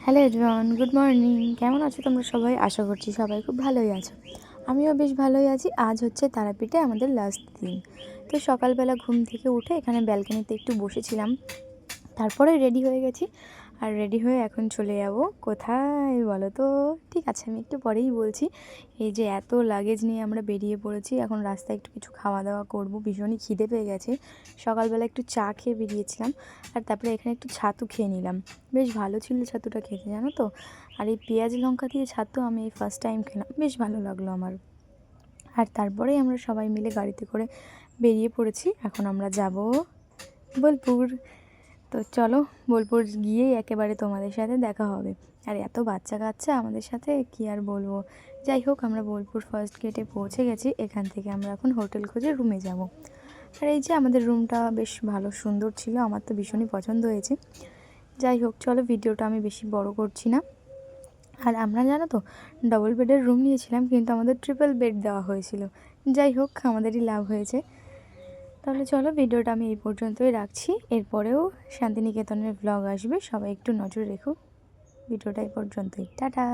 Hello everyone, good morning. কেমন আছো তোমরা সবাই? আশা করছি সবাই খুব ভালোই আছো। আমিও বেশ ভালোই আছি। আজ হচ্ছে তারাপীঠে আমাদের লাস্ট দিন। তো সকালবেলা ঘুম থেকে উঠে এখানে ব্যালকনিতে একটু বসেছিলাম, তারপরে রেডি হয়ে গেছি। আর রেডি হয়ে এখন চলে যাব কোথায় বলো তো? ঠিক আছে, আমি একটু পরেই বলছি। এই যে এত লাগেজ নিয়ে আমরা বেরিয়ে পড়েছি, এখন রাস্তায় একটু কিছু খাওয়া দাওয়া করব। ভীষণই খিদে পেয়ে গেছে। সকালবেলা একটু চা খেয়ে বেরিয়েছিলাম, আর তারপরে এখানে একটু ছাতু খেয়ে নিলাম। বেশ ভালো ছিল ছাতুটা খেতে, জানো তো। আর এই পেঁয়াজ লঙ্কা দিয়ে ছাতু আমি এই ফার্স্ট টাইম খেলাম, বেশ ভালো লাগলো আমার। আর তারপরেই আমরা সবাই মিলে গাড়িতে করে বেরিয়ে পড়েছি। এখন আমরা যাব বোলপুর। তো চলো, বোলপুর গিয়েই একেবারে তোমাদের সাথে দেখা হবে। আর এত বাচ্চা কাচ্চা আমাদের সাথে, কি আর বলবো। যাই হোক, আমরা বোলপুর ফার্স্ট গেটে পৌঁছে গেছি। এখান থেকে আমরা এখন হোটেল খুঁজে রুমে যাব। আর এই যে আমাদের রুমটা বেশ ভালো সুন্দর ছিল, আমার তো ভীষণই পছন্দ হয়েছে। যাই হোক, চলো ভিডিওটা আমি বেশি বড় করছি না। আর আমরা জানো তো, ডবল বেডের রুম নিয়েছিলাম, কিন্তু আমাদের ট্রিপল বেড দেওয়া হয়েছিল। যাই হোক, আমাদেরই লাভ হয়েছে। তাহলে চলো, ভিডিওটা আমি এই পর্যন্তই রাখছি। এরপরেও শান্তিনিকেতনের ব্লগ আসবে, সবাই একটু নজর রেখো। ভিডিওটা এই পর্যন্তই, টাটা।